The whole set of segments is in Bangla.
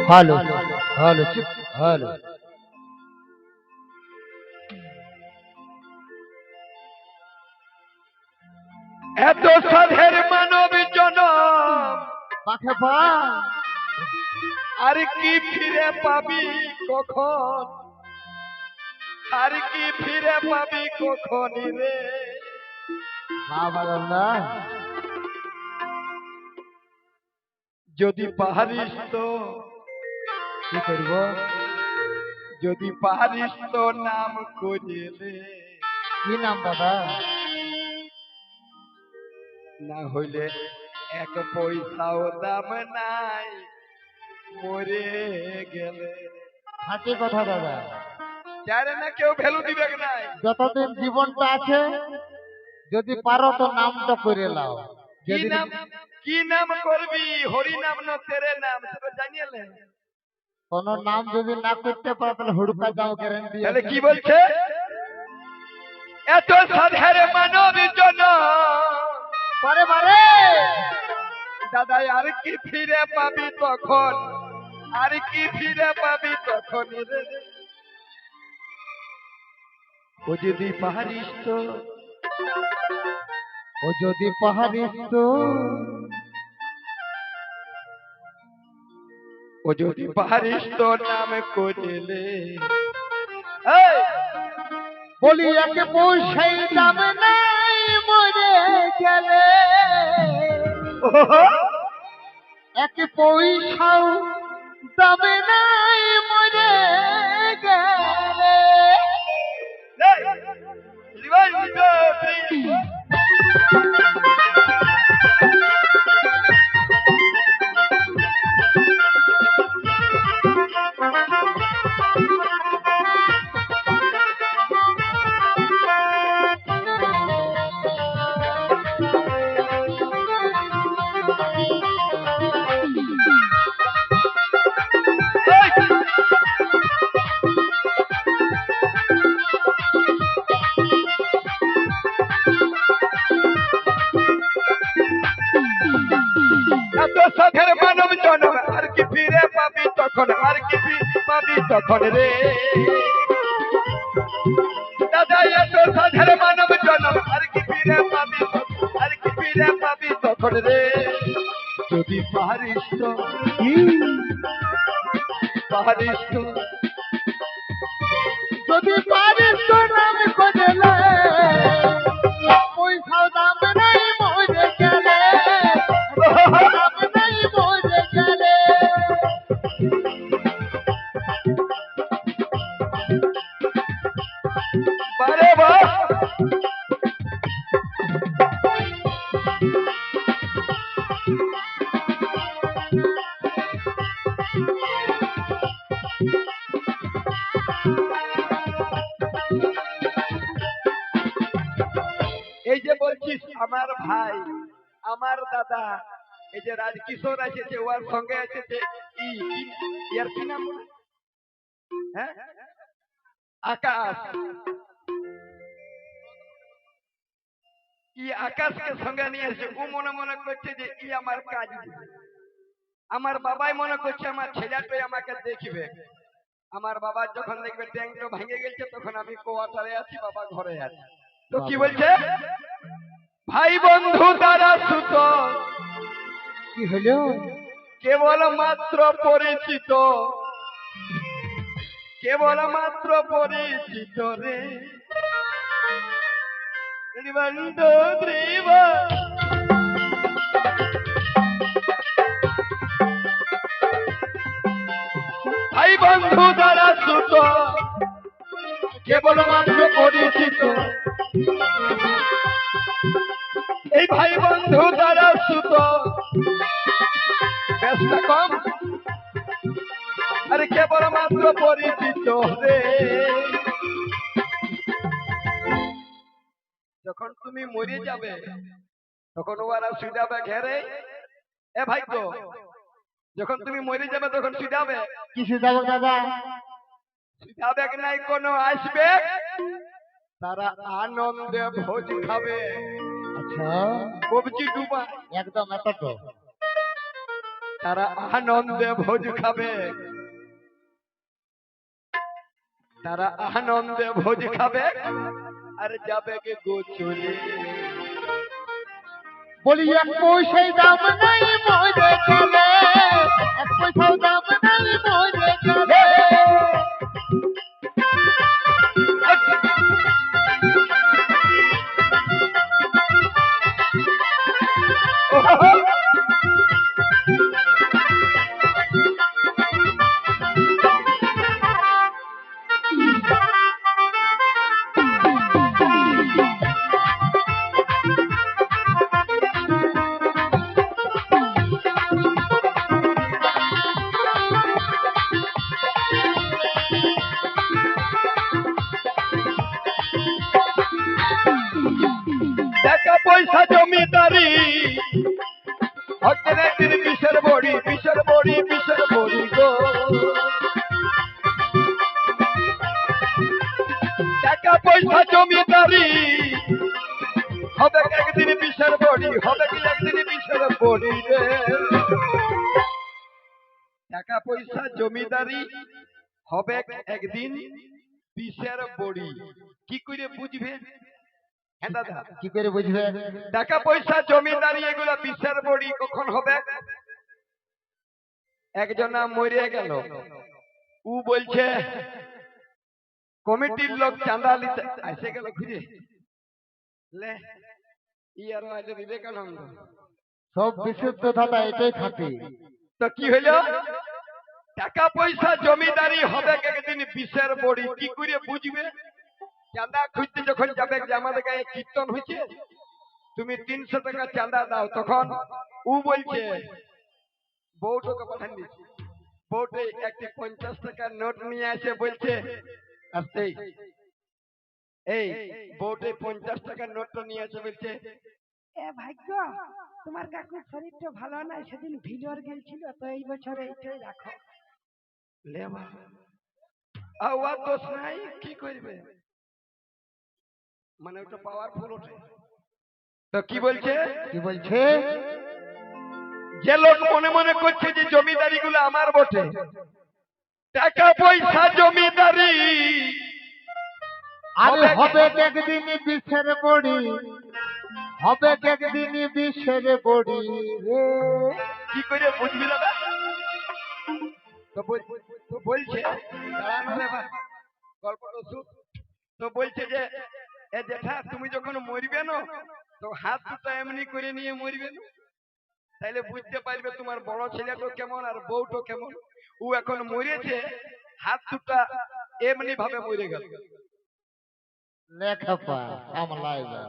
হ্যালো হ্যালো চুপ হ্যালো। এত সাধের মানব জনম পাখে পা আর কি ফিরে পাবি কখন, আর কি ফিরে পাবি কখন রে? বাবা দাদা যদি পারিস তো, কি করব? যদি পারিস তো নাম করিলে, কি নাম দাদা? না হইলে এক পয়সাও দাম নাই মরে গেলে। হাসি কথা দাদা, জানে না কেউ ভ্যালু দিবে নাই। যতদিন জীবনটা আছে যদি পারো তো নামটা করে লাও। কি যেদিন নাম, কি নাম করবি? হরি নাম না তেরে নাম, সেটা জানিয়েলে। কোন নাম যদি না করতে পারো তাহলে হুড়কা যাও গ্যারান্টি তাহলে আছে। কি বলছে? এত সাধারে মানব জন বারে বারে দাদা আর কি ফিরে পাবি তখন, আর কি ফিরে পাবি তখন রে? ও যদি পারিস তো, ও যদি পাহাড়িস তো, ও যদি পারিস তো নাম করিলে। বলি একে পয়সাই দাম নাই মরে গেলে, একে পয়সাও দামে নাই মরে গেলে। এত সাধের মানব জনম আর কি ফিরে পাবি তখন, আর কি পাবি তখন রে? দাদা এত সাধের মানব জনম আর কি ফিরে পাবি, আর কি ফিরে পাবি তখন রে? যদি পারিস তো, পারিস তো, যদি পারিস তো নাম করলে, পয়সাও দাম নাই মরে গেলে, দাম নাই মরে গেলে। বারে বার এই যে বলছিস আমার ভাই, আমার দাদা, এই যে রাজকিশোর এসেছে, ওর সঙ্গে এসেছে ইয়ার কি নাম? হ্যাঁ, আকাশ। আকাশকে সঙ্গে নিয়ে এসে ও মনে মনে করছে যে আমার কাজ দিবে। আমার বাবাই মনে করছে আমার ছেলেটাই আমাকে দেখবে। আমার বাবা যখন দেখবে ট্যাঙ্কটা ভেঙে গেছে তখন আমি কোয়ার্টারে আছি, বাবা ঘরে আছে। তো কি বলছে? ভাই বন্ধু দ্বারা সুত কি হলো? কেবল মাত্র পরিচিত, কেবল মাত্র পরিচিত রে। বন্ধু ধ্রুব ভাই বন্ধু দ্বারা সুত কেবল মাত্র পরিচিত, এই ভাই বন্ধু দ্বারা সুত ব্যস্ত কম, আরে কেবল মাত্র পরিচিত রে। যখন তুমি মরে যাবে তখন ওরা শুধাবে ঘেরে, এ ভাই তো যখন তুমি মরে যাবে তখন শুধাবে, কি শুধাবো দাদা? শুধাবে নাই কোনো আসবে, তারা আনন্দে ভোজ খাবে। আচ্ছা কবজি ডুবা একদম এত তো তারা আনন্দে ভোজ খাবে, তারা আনন্দে ভোজ খাবে আর যাবে কে গো চলে। বলি এক পয়সায় দাম নাই মরে গেলে, এক পয়সাও দাম নাই মরে গেলে। টাকা পয়সা জমিদারি হকের একদিন বিষের বড়ি, বিষের বড়ি, বিষের বড়ি গো। টাকা পয়সা জমিদারি হবে একদিন বিষের বড়ি, হবে কি একদিন বিষের বড়ি রে। টাকা পয়সা জমিদারি হবে একদিন বিষের বড়ি। কি করে বুঝবে? হ্যাঁ দাদা, কি করে বুঝবে? টাকা পয়সা জমিদারি এগুলো বিষের বড়ি কখন হবে? একজনা মরে গেল, ও বলছে কমিটির লোক চাঁদা নিতে এসে গেল ঘুরে লে ইয়ার আজ বিবেকানন্দ সব বিশুদ্ধ দাদা এটাই খাটে। তো কি হইল? টাকা পয়সা জমিদারি হবে একদিন বিষের বড়ি। কি করে বুঝবে? চাঁদা খুঁজতে যখন যাবে যে আমাদের গায়ে কীর্তন হয়েছে, তুমি 300 টাকা চাঁদা দাও, তখন ও বলছে বউটাকে পাঠান দিচ্ছে, বউটে একটি 50 টাকার নোট নিয়ে আসে বলছে আসতে এই বউটে 50 টাকার নোটটা নিয়ে আসে বলছে এ ভাগ্য, তোমার কাকুর শরীরটা ভালো নাই, সেদিন ভিলর গেছিল, তো এই বছর এইটাই রাখো। লে বাবা, আওয়াজ দোষ নাই, কি করবে? মানে ওটা পাওয়ারফুল ওঠে। তো কি বলছে? কি বলছে? যে লোক মনে মনে করছে যে জমিদারি গুলো আমার বটে, টাকা পয়সা জমিদারি আরে হবে একদিন বিষের বড়ি, হবে একদিন বিষের বড়ি রে। কি করে বুঝবি দাদা? তো বলছে দাঁড়ানো রে ভাই, গল্পটা শুন। তো বলছে যে এ জেঠা, তুমি যখন মরবে না তো হাত দুটো এমনি করে নিয়ে মরবে না, তাইলে বুঝতে পারবে তোমার বড় ছেলেটা কেমন আর বউটা কেমন। ও এখন মরেছে, হাত দুটা এমনি ভাবে মরে গেল। লেখাপা সামলাইবা।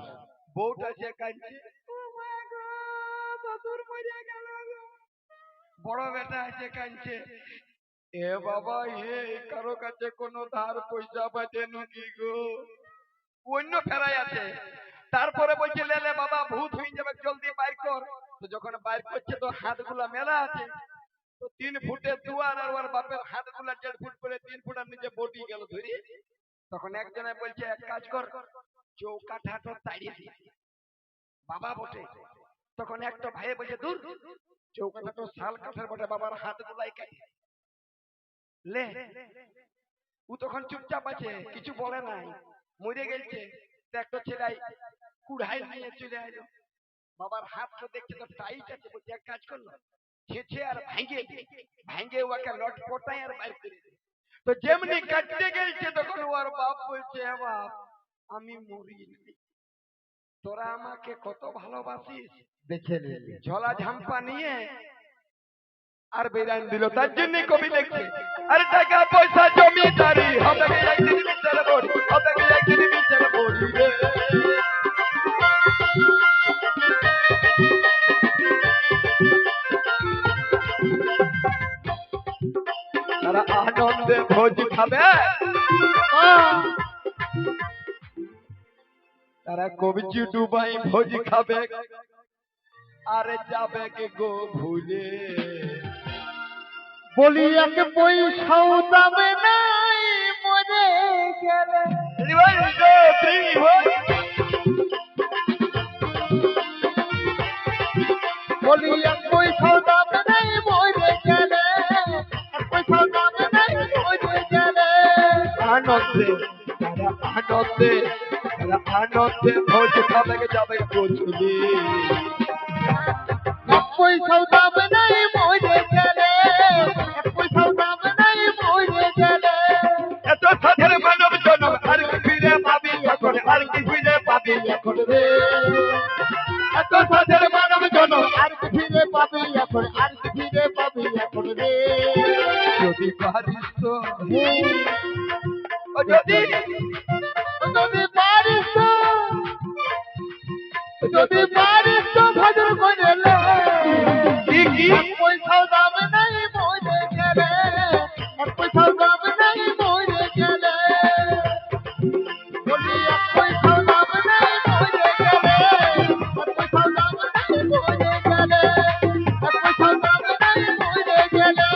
বউটা সে কাঁদছে, ও মা গো, শ্বশুর মরে গেল গো। বড় বেটা আছে কাঁদছে, এ বাবা হে, কারো কাছে কোনো ধার পয়সা পাচ্ছে নাকি গো? অন্য ফেরাই আছে। তারপরে বলছে লে লে বাবা, ভূত হয়ে যাবে, জলদি বাইর কর। তো যখন বাইর করছে তো হাতগুলা মেলা আছে, তো 3 ফুটে দুয়ার আর ওর বাপের হাতগুলা 1.5 ফুট করে 3 ফুটের নিচে বটি গেল ধরি। তখন একজনে বলছে এক কাজ কর, চৌকাঠাটা তাড়িয়ে দিয়ে বাবা বটে। তখন একটা ভাই বলছে দূর, চৌকাঠাটা শাল কাঠের বটে, বাবার হাতগুলাই কাটে লে। ও তখন চুপচাপ আছে, কিছু বলে নাই, মরে গেছে। তো একটা ছেলে কুড়াই নিয়ে চলে আইলো, বাবার হাতটা দেখছে তো টাইট আছে, বলছে এক কাজ করলো, ছেছে আর ভাঙে ভাঙে ওকে লট পটাই আর বাইর করে দে। তো যেমনি কাটতে গেছে তখন ওর বাপ বলছে, হ্যাঁ বাপ, আমি মরি নাই, তোরা আমাকে কত ভালোবাসিস, দেখে নিলি। ঝোলা ঝাম্পা নিয়ে আর বেরান দিল। তার জন্য কবি লিখছে, আরে টাকা পয়সা জমিদারি হবে কি একদিন বিচার বড়ি, হবে কি একদিন বিচার বড়ি রে। তারা আনন্দে ভোজ খাবে, তারা কবজি ডুবাই ভোজ খাবে আরে যাবে কে গো ভুলে। বলি এক পয়সাও দামে নাই মরে গেলে। বলি এক পয়সাও দামে নাই মরে আনন্দে তারা আনন্দে তারা আনন্দে ভোজ খাবে যাবে গোছুলি এক পয়সাও দাম নাই মরে গেলে এক পয়সাও দাম নাই মরে গেলে এত সাধের মানব জনম আর কি ফিরে পাবি এখন আর কি ফিরে পাবি এখন রে এত সাধের মানব জনম আর কি ফিরে পাবি এখন আর কি ফিরে পাবি এখন রে যদি পারিস তো হে, ও যদি যদি পারিস তো যদি পারিস তো ভজন করে লে কি কি এক পয়সাও দাম নাই মরে গেলে এক পয়সাও দাম নাই মরে গেলে বলি এক পয়সাও দাম নাই মরে গেলে এক পয়সাও দাম নাই মরে গেলে এক পয়সাও দাম নাই মরে গেলে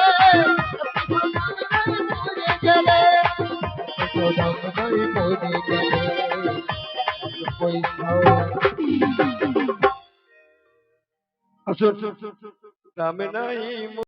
এক পয়সাও দাম নাই মরে গেলে এক পয়সাও দাম নাই মরে গেলে এক পয়সাও আসুন দামে নাই